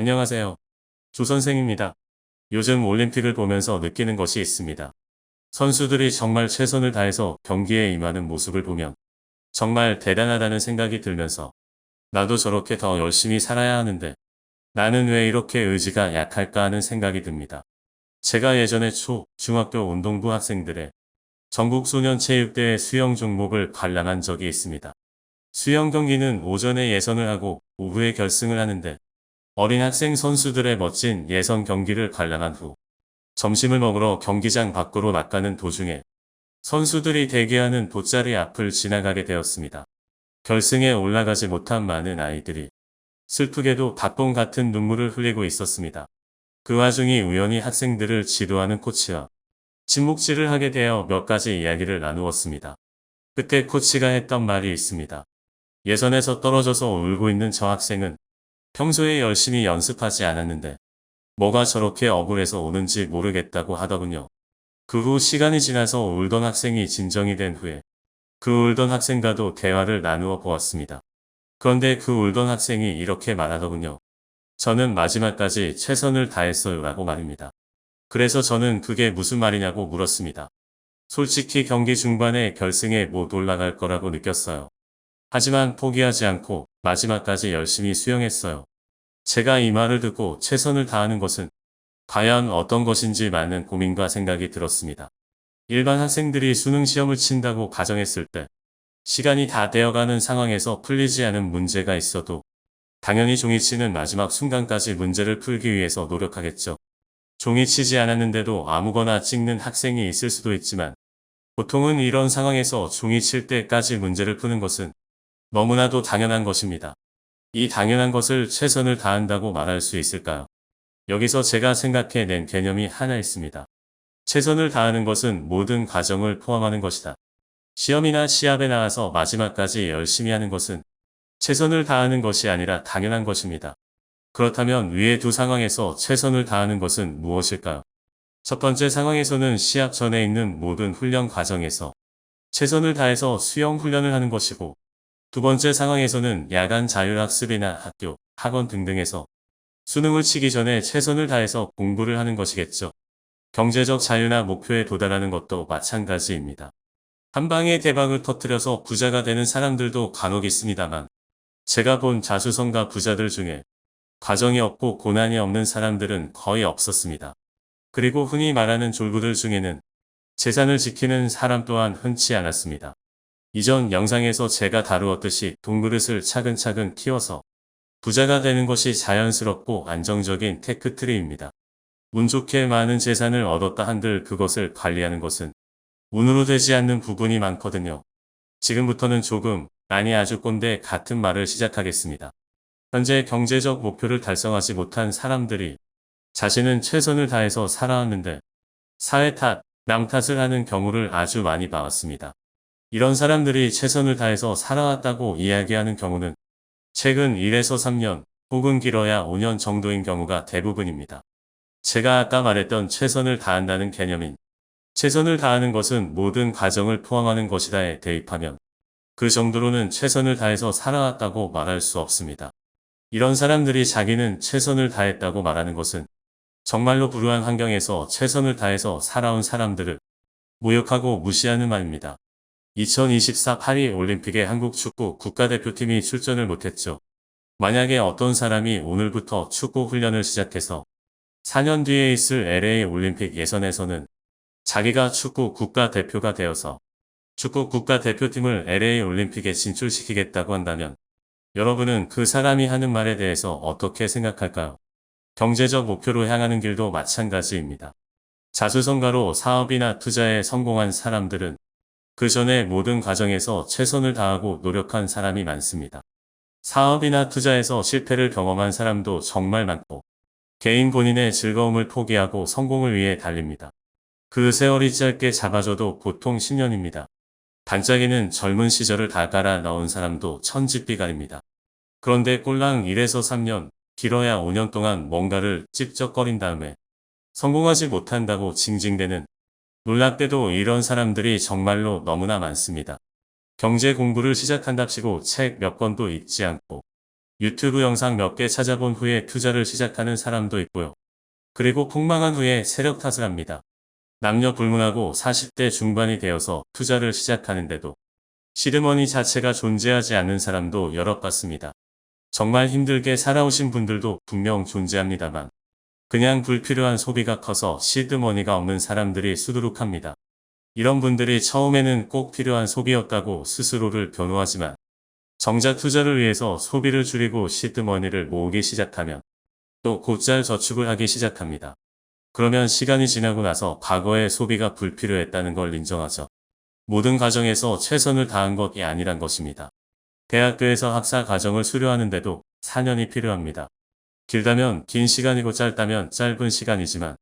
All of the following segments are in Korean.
안녕하세요. 조선생입니다. 요즘 올림픽을 보면서 느끼는 것이 있습니다. 선수들이 정말 최선을 다해서 경기에 임하는 모습을 보면 정말 대단하다는 생각이 들면서 나도 저렇게 더 열심히 살아야 하는데 나는 왜 이렇게 의지가 약할까 하는 생각이 듭니다. 제가 예전에 중학교 운동부 학생들의 전국소년체육대회 수영 종목을 관람한 적이 있습니다. 수영 경기는 오전에 예선을 하고 오후에 결승을 하는데 어린 학생 선수들의 멋진 예선 경기를 관람한 후 점심을 먹으러 경기장 밖으로 나가는 도중에 선수들이 대기하는 돗자리 앞을 지나가게 되었습니다. 결승에 올라가지 못한 많은 아이들이 슬프게도 박봉 같은 눈물을 흘리고 있었습니다. 그 와중에 우연히 학생들을 지도하는 코치와 침묵질을 하게 되어 몇 가지 이야기를 나누었습니다. 그때 코치가 했던 말이 있습니다. 예선에서 떨어져서 울고 있는 저 학생은 평소에 열심히 연습하지 않았는데 뭐가 저렇게 억울해서 오는지 모르겠다고 하더군요. 그 후 시간이 지나서 울던 학생이 진정이 된 후에 그 울던 학생과도 대화를 나누어 보았습니다. 그런데 그 울던 학생이 이렇게 말하더군요. 저는 마지막까지 최선을 다했어요 라고 말입니다. 그래서 저는 그게 무슨 말이냐고 물었습니다. 솔직히 경기 중반에 결승에 못 올라갈 거라고 느꼈어요. 하지만 포기하지 않고 마지막까지 열심히 수영했어요. 제가 이 말을 듣고 최선을 다하는 것은 과연 어떤 것인지 많은 고민과 생각이 들었습니다. 일반 학생들이 수능 시험을 친다고 가정했을 때 시간이 다 되어가는 상황에서 풀리지 않은 문제가 있어도 당연히 종이치는 마지막 순간까지 문제를 풀기 위해서 노력하겠죠. 종이치지 않았는데도 아무거나 찍는 학생이 있을 수도 있지만 보통은 이런 상황에서 종이칠 때까지 문제를 푸는 것은 너무나도 당연한 것입니다. 이 당연한 것을 최선을 다한다고 말할 수 있을까요? 여기서 제가 생각해낸 개념이 하나 있습니다. 최선을 다하는 것은 모든 과정을 포함하는 것이다. 시험이나 시합에 나와서 마지막까지 열심히 하는 것은 최선을 다하는 것이 아니라 당연한 것입니다. 그렇다면 위의 두 상황에서 최선을 다하는 것은 무엇일까요? 첫 번째 상황에서는 시합 전에 있는 모든 훈련 과정에서 최선을 다해서 수영 훈련을 하는 것이고, 두 번째 상황에서는 야간 자율학습이나 학교, 학원 등등에서 수능을 치기 전에 최선을 다해서 공부를 하는 것이겠죠. 경제적 자유나 목표에 도달하는 것도 마찬가지입니다. 한 방에 대박을 터뜨려서 부자가 되는 사람들도 간혹 있습니다만, 제가 본 자수성가 부자들 중에 과정이 없고 고난이 없는 사람들은 거의 없었습니다. 그리고 흔히 말하는 졸부들 중에는 재산을 지키는 사람 또한 흔치 않았습니다. 이전 영상에서 제가 다루었듯이 돈그릇을 차근차근 키워서 부자가 되는 것이 자연스럽고 안정적인 테크트리입니다. 운 좋게 많은 재산을 얻었다 한들 그것을 관리하는 것은 운으로 되지 않는 부분이 많거든요. 지금부터는 조금, 아니 아주 꼰대 같은 말을 시작하겠습니다. 현재 경제적 목표를 달성하지 못한 사람들이 자신은 최선을 다해서 살아왔는데 사회 탓, 남 탓을 하는 경우를 아주 많이 봐왔습니다. 이런 사람들이 최선을 다해서 살아왔다고 이야기하는 경우는 최근 1에서 3년 혹은 길어야 5년 정도인 경우가 대부분입니다. 제가 아까 말했던 최선을 다한다는 개념인 최선을 다하는 것은 모든 과정을 포함하는 것이다에 대입하면 그 정도로는 최선을 다해서 살아왔다고 말할 수 없습니다. 이런 사람들이 자기는 최선을 다했다고 말하는 것은 정말로 불우한 환경에서 최선을 다해서 살아온 사람들을 모욕하고 무시하는 말입니다. 2024 파리 올림픽에 한국 축구 국가대표팀이 출전을 못했죠. 만약에 어떤 사람이 오늘부터 축구 훈련을 시작해서 4년 뒤에 있을 LA 올림픽 예선에서는 자기가 축구 국가대표가 되어서 축구 국가대표팀을 LA 올림픽에 진출시키겠다고 한다면 여러분은 그 사람이 하는 말에 대해서 어떻게 생각할까요? 경제적 목표로 향하는 길도 마찬가지입니다. 자수성가로 사업이나 투자에 성공한 사람들은 그 전에 모든 과정에서 최선을 다하고 노력한 사람이 많습니다. 사업이나 투자에서 실패를 경험한 사람도 정말 많고 개인 본인의 즐거움을 포기하고 성공을 위해 달립니다. 그 세월이 짧게 잡아줘도 보통 10년입니다. 반짝이는 젊은 시절을 다 갈아 넣은 사람도 천지비갈입니다. 그런데 꼴랑 1에서 3년, 길어야 5년 동안 뭔가를 찝쩍거린 다음에 성공하지 못한다고 징징대는, 놀랍게도 이런 사람들이 정말로 너무나 많습니다. 경제 공부를 시작한답시고 책 몇 권도 읽지 않고 유튜브 영상 몇 개 찾아본 후에 투자를 시작하는 사람도 있고요. 그리고 폭망한 후에 세력 탓을 합니다. 남녀 불문하고 40대 중반이 되어서 투자를 시작하는데도 시드머니 자체가 존재하지 않는 사람도 여럿 봤습니다. 정말 힘들게 살아오신 분들도 분명 존재합니다만 그냥 불필요한 소비가 커서 시드머니가 없는 사람들이 수두룩합니다. 이런 분들이 처음에는 꼭 필요한 소비였다고 스스로를 변호하지만 정작 투자를 위해서 소비를 줄이고 시드머니를 모으기 시작하면 또 곧잘 저축을 하기 시작합니다. 그러면 시간이 지나고 나서 과거의 소비가 불필요했다는 걸 인정하죠. 모든 과정에서 최선을 다한 것이 아니란 것입니다. 대학교에서 학사 과정을 수료하는데도 4년이 필요합니다. 길다면 긴 시간이고 짧다면 짧은 시간이지만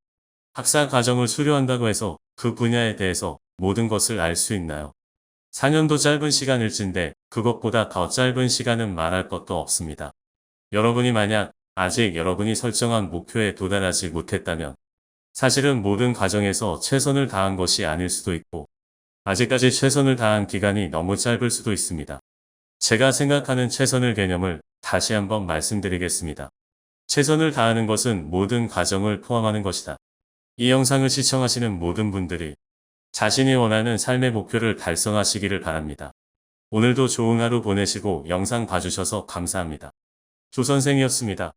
학사 과정을 수료한다고 해서 그 분야에 대해서 모든 것을 알 수 있나요? 4년도 짧은 시간일진데 그것보다 더 짧은 시간은 말할 것도 없습니다. 여러분이 만약 아직 여러분이 설정한 목표에 도달하지 못했다면 사실은 모든 과정에서 최선을 다한 것이 아닐 수도 있고 아직까지 최선을 다한 기간이 너무 짧을 수도 있습니다. 제가 생각하는 최선을 개념을 다시 한번 말씀드리겠습니다. 최선을 다하는 것은 모든 과정을 포함하는 것이다. 이 영상을 시청하시는 모든 분들이 자신이 원하는 삶의 목표를 달성하시기를 바랍니다. 오늘도 좋은 하루 보내시고 영상 봐주셔서 감사합니다. 조선생이었습니다.